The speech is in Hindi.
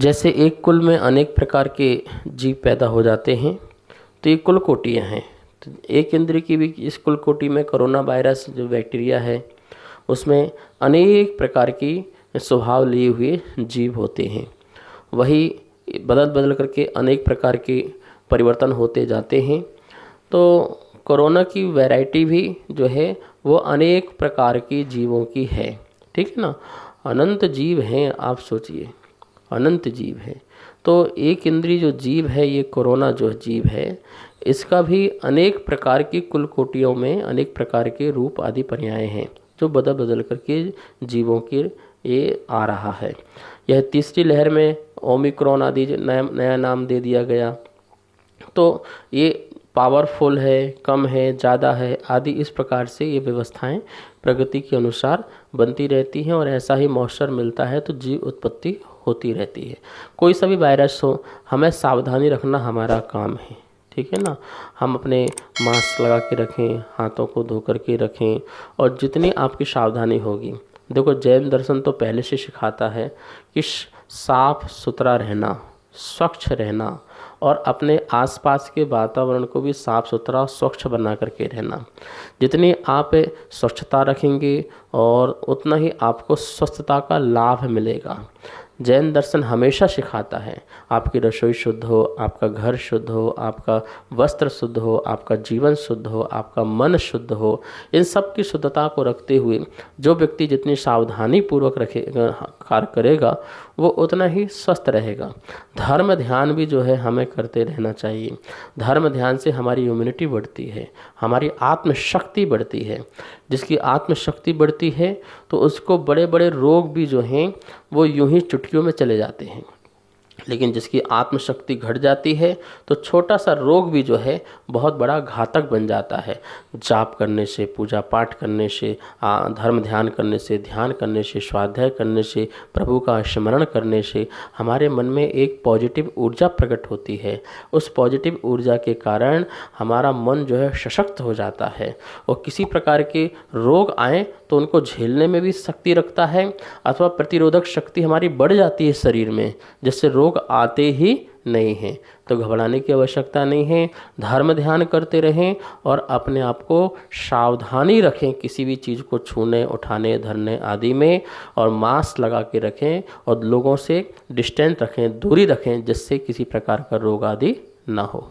जैसे एक कुल में अनेक प्रकार के जीव पैदा हो जाते हैं, तो ये कुल कोटियाँ हैं। तो एक इंद्रिय की भी इस कुल कोटि में कोरोना वायरस जो बैक्टीरिया है, उसमें अनेक प्रकार की स्वभाव लिए हुए जीव होते हैं। वही बदल बदल करके अनेक प्रकार के परिवर्तन होते जाते हैं। तो कोरोना की वैरायटी भी जो है वो अनेक प्रकार की जीवों की है, ठीक है ना। अनंत जीव हैं, आप सोचिए, अनंत जीव है। तो एक इंद्रिय जो जीव है, ये कोरोना जो जीव है, इसका भी अनेक प्रकार की कुल कोटियों में अनेक प्रकार के रूप आदि पर्याय हैं जो बदल बदल करके जीवों के ये आ रहा है। यह तीसरी लहर में ओमिक्रॉन आदि नया नाम दे दिया गया। तो ये पावरफुल है, कम है, ज़्यादा है आदि, इस प्रकार से ये व्यवस्थाएं प्रगति के अनुसार बनती रहती हैं और ऐसा ही मौसर मिलता है तो जीव उत्पत्ति होती रहती है। कोई सा भी वायरस हो, हमें सावधानी रखना हमारा काम है, ठीक है ना। हम अपने मास्क लगा के रखें, हाथों को धो करके रखें, और जितनी आपकी सावधानी होगी, देखो जैन दर्शन तो पहले से सिखाता है कि साफ सुथरा रहना, स्वच्छ रहना, और अपने आसपास के वातावरण को भी साफ सुथरा और स्वच्छ बना करके रहना। जितनी आप स्वच्छता रखेंगे और उतना ही आपको स्वस्थता का लाभ मिलेगा। जैन दर्शन हमेशा सिखाता है आपकी रसोई शुद्ध हो, आपका घर शुद्ध हो, आपका वस्त्र शुद्ध हो, आपका जीवन शुद्ध हो, आपका मन शुद्ध हो। इन सब की शुद्धता को रखते हुए जो व्यक्ति जितनी सावधानी पूर्वक कार्य करेगा वो उतना ही स्वस्थ रहेगा। धर्म ध्यान भी जो है हमें करते रहना चाहिए। धर्म ध्यान से हमारी इम्यूनिटी बढ़ती है, हमारी आत्मशक्ति बढ़ती है। जिसकी आत्मशक्ति बढ़ती है तो उसको बड़े बड़े रोग भी जो हैं वो यूं ही चुटकियों में चले जाते हैं। लेकिन जिसकी आत्मशक्ति घट जाती है तो छोटा सा रोग भी जो है बहुत बड़ा घातक बन जाता है। जाप करने से, पूजा पाठ करने से, धर्म ध्यान करने से, ध्यान करने से, स्वाध्याय करने से, प्रभु का स्मरण करने से हमारे मन में एक पॉजिटिव ऊर्जा प्रकट होती है। उस पॉजिटिव ऊर्जा के कारण हमारा मन जो है सशक्त हो जाता है और किसी प्रकार के रोग आए तो उनको झेलने में भी शक्ति रखता है, अथवा प्रतिरोधक शक्ति हमारी बढ़ जाती है शरीर में, जिससे रोग आते ही नहीं हैं। तो घबराने की आवश्यकता नहीं है। धर्म ध्यान करते रहें और अपने आप को सावधानी रखें किसी भी चीज़ को छूने, उठाने, धरने आदि में, और मास्क लगा के रखें और लोगों से डिस्टेंस रखें, दूरी रखें, जिससे किसी प्रकार का रोग आदि ना हो।